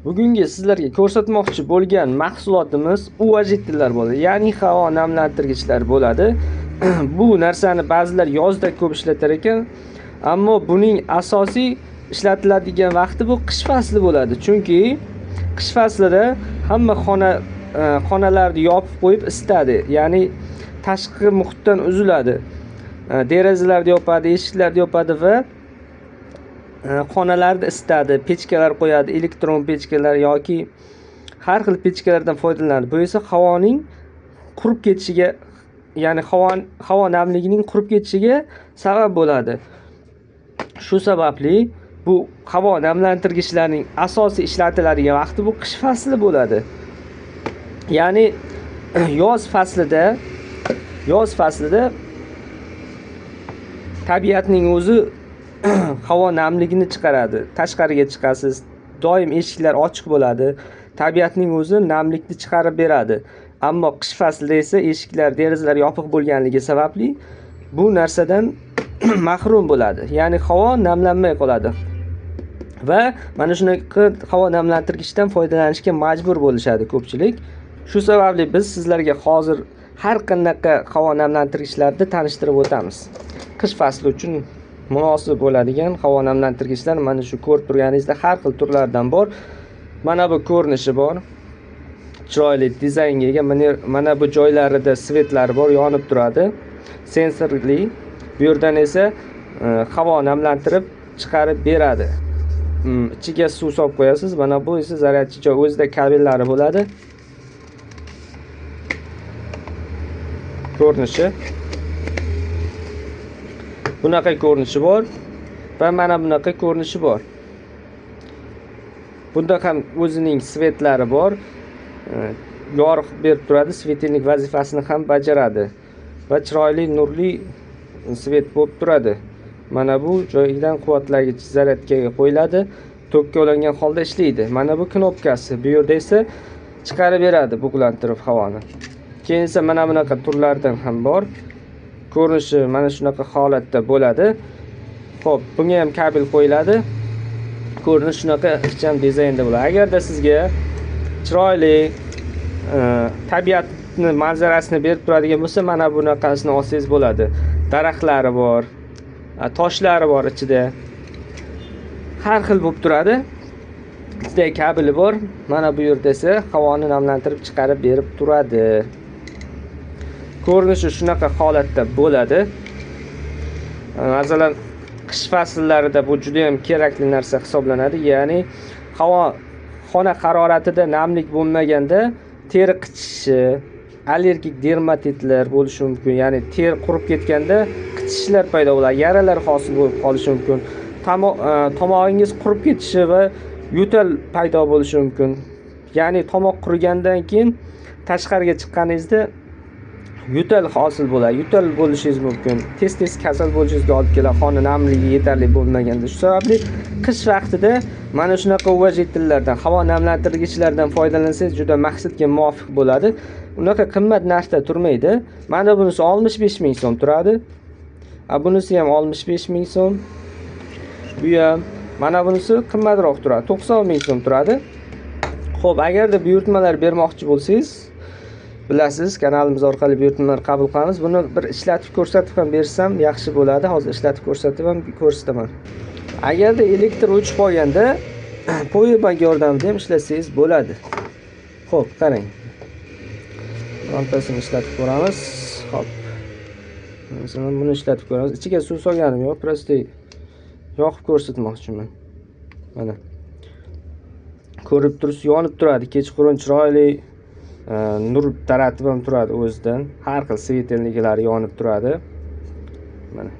Bugungi sizlarga ko'rsatmoqchi bo'lgan mahsulotimiz UAJTlar bo'ladi. Ya'ni havo namlantirgichlar bo'ladi. Bu narsani ba'zilar yozda ko'p ishlatar ekan, ammo buning asosiy ishlatiladigan vaqti bu qish fasli bo'ladi. Chunki qish faslida hamma xonalarni yopib qo'yib isitadi. Ya'ni tashqi muhitdan uziladi. Derazalarni yopadi, eshiklarni yopadi va xonalarda isitadi, pechkalar qo'yadi, elektron pechkalar yoki har xil pechkalardan foydalanadi. Bu esa havoning qurib ketishiga, ya'ni havo namligining qurib ketishiga sabab bo'ladi. Shu sababli bu havo namlantirgichlarning asosiy ishlatiladigan vaqti bu qish fasli bo'ladi. Ya'ni yoz faslida tabiatning o'zi havo namligini chiqaradi. Tashqariga chiqasiz, doim eshiklar ochiq bo'ladi. Tabiatning o'zi namlikni chiqarib beradi. Ammo qish faslida esa eshiklar, derazalar yopiq bo'lganligi sababli bu narsadan mahrum bo'ladi. Ya'ni havo namlanmay qoladi. Va mana shunaqa havo namlantirgichdan foydalanishga majbur bo'lishadi ko'pchilik. Shu sababli biz sizlarga hozir har qanaqa havo namlantirgichlarni tanishtirib o'tamiz. Qish fasli uchun munosib bo'ladigan havo namlantirgichlar mana shu ko'rib turganingizda har xil turlardan bor. Mana bu ko'rinishi bor. Chiroyli dizaynga ega. Mana bu joylarida svetlari bor, yonib turadi. Sensorli. Bu yerdan esa havo namlantirib chiqarib beradi. Ichiga suv solib qo'yasiz. Mana bu esa zaryadchi joy, o'zida kabellari bo'ladi. Ko'rinishi bunaqa ko'rinishi bor va mana bunaqa ko'rinishi bor. Bunda ham o'zining svetlari bor. Yorug' berib turadi, svetilnik vazifasini ham bajaradi va chiroyli nurli svet bo'lib turadi. Mana bu joyidan quvvatlagich zaryadkaga qo'yiladi, tokka ulangan holda ishlaydi. Mana bu knopkasi. Bu yerda esa chiqarib beradi bug'lantirib havoni. Keyin esa mana bunaqa turlardan ham bor. Ko'rinishi mana shunaqa holatda bo'ladi. Xo'p, bunga ham kabel qo'yiladi. Ko'rinish shunaqa ixcham dizaynda bo'ladi. Agarda sizga chiroyli tabiatni manzarasini berib turadigan bo'lsa, mana bunaqasini olsangiz bo'ladi. Daraxtlari bor, toshlari bor ichida. Har xil bo'lib turadi. Bizda kabeli bor. Mana bu yerda esa havoni namlantirib chiqarib berib turadi. Ko'rinishi shunaqa holatda bo'ladi. Masalan, qish fasllarida bu juda ham kerakli narsa hisoblanadi. Ya'ni xona haroratida namlik bo'lmaganda teri qichishi, allergik dermatitlar bo'lishi mumkin. Ya'ni teri qurib ketganda qichishlar paydo bo'ladi, yaralar hosil bo'lib qolishi mumkin. Tomog'ingiz qurib ketishi va yo'tal paydo bo'lishi mumkin. Ya'ni tomoq qurigandan keyin tashqariga chiqqaningizda yo'tal hosil bo'ladi. Yo'tal bo'lishingiz mumkin. Tez kasal bo'lishingizga olib keladi, xona namligi yetarli bo'lmaganda. Shu sababli qish vaqtida mana shunaqa UAJTlardan, havo namlantirgichlardan foydalansangiz juda maqsadga muvofiq bo'ladi. Unaqa qimmat narxda turmaydi. Mana bunisi 65 ming so'm turadi. Bunisi ham 65 ming so'm. Bu ham mana bunisi qimmatroq turadi. 90 ming so'm turadi. Xo'p, agarda buyurtmalar bermoqchi bo'lsangiz, bilasiz, kanalimiz orqali buyurtmalar qabul qilamiz. Buni bir ishlatib ko'rsatib ham bersam yaxshi bo'ladi. Hozir ishlatib ko'rsatib ham ko'rsataman. Agarda elektr o'chib qolganda powerbank yordamida ham ishlatsangiz bo'ladi. Xo'p, qarang. Birontasini ishlatib ko'ramiz. Xo'p. Masalan, buni ishlatib ko'ramiz. Ichiga suv solganim yo'q, prosta yoqib ko'rsatmoqchiman. Mana. Ko'rib turibsiz, yonib turadi. Kechqurun chiroyli nur taratib ham turadi o'zidan. Har xil svetelniklari yonib turadi. Mana.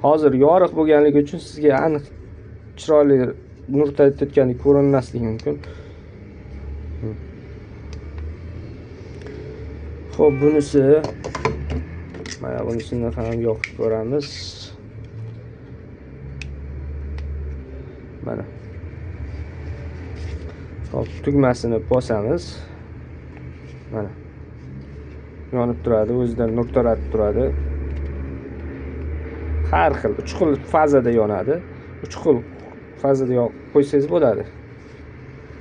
Hozir yorug' bo'lganligi uchun sizga aniq chiroyli nur taratayotgandek ko'rinmasligi mumkin. Xo'p, bunisi mana bunisini ham yoqib ko'ramiz. Mana. Xo'p, tugmasini bosamiz. Mana. Yonib turadi, o'zidan nur taratib turadi. Har xil 3 xil fazada yonadi. 3 xil fazada qo'ysangiz bo'ladi.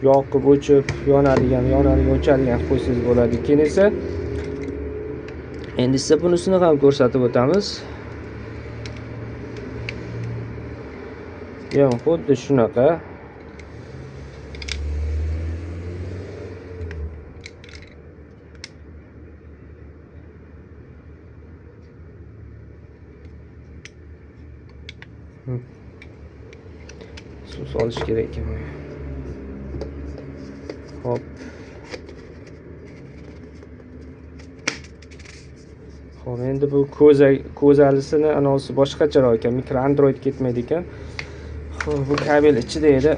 yoqib o'chib yonadigan o'chadigan qo'ysangiz bo'ladi. Keyin esa endi esa bunisini ham ko'rsatib o'tamiz. Ham xuddi shunaqa. Suv solish kerak ekan. Hop. Xo'p, endi bu ko'zalisini anosi boshqacharoq ekan. Mikro Android ketmaydi ekan. Xo'p, bu kabel ichida edi.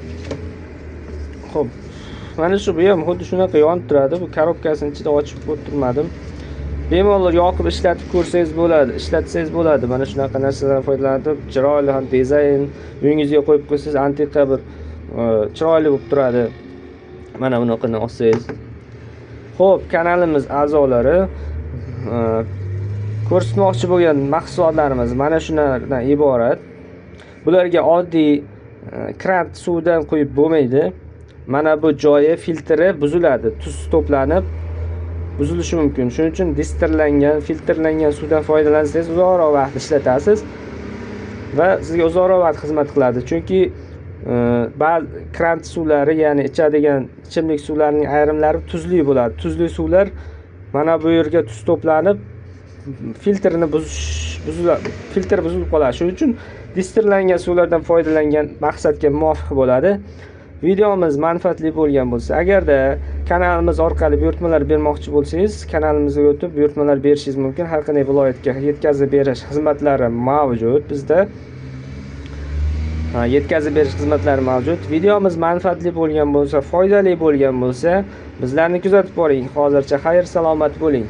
Xo'p, mana shu bu ham xuddi shunaqa yonib turadi. Bu korobkasini ichida ochib o'tirmadim. Bemalol yoqib ishlatib ko'rsangiz bo'ladi, ishlatsangiz bo'ladi. Mana shunaqa narsalardan foydalanib, chiroyli ham dizayn uyingizga qo'yib qo'ysangiz antiqa bir chiroyli bo'lib turadi. Mana bunaqani olsangiz. Xo'p, kanalimiz a'zolari ko'rsatmoqchi bo'lgan mahsulotlarimiz mana shulardan iborat. Bularga oddiy kran suvdan quyib bo'lmaydi. Mana bu joyi filtri buziladi, tuz to'planib buzilishi mumkin. Shuning uchun distillangan, filtrlangan suvdan foydalansangiz uzoqroq vaqt ishlatasiz va sizga uzoqroq vaqt xizmat qiladi. Chunki ba'zi kran suvlari, ya'ni ichadigan ichimlik suvlarining ayrimlari tuzli bo'ladi. Tuzli suvlar mana bu yerga tuz to'planib filtrini filtr buzilib qoladi. Shuning uchun distillangan suvlardan foydalangan maqsadga muvofiq bo'ladi. Videomiz manfaatli bo'lgan bo'lsa, agarda kanalimiz orqali buyurtmalar bermoqchi bo'lsangiz, kanalimizga o'tib buyurtmalar berishingiz mumkin. Har qanday viloyatga yetkazib berish xizmatlari mavjud bizda. Yetkazib berish xizmatlari mavjud. Videomiz manfaatli bo'lgan bo'lsa, foydali bo'lgan bo'lsa, bizlarni kuzatib boring. Hozircha xayr, salomat bo'ling.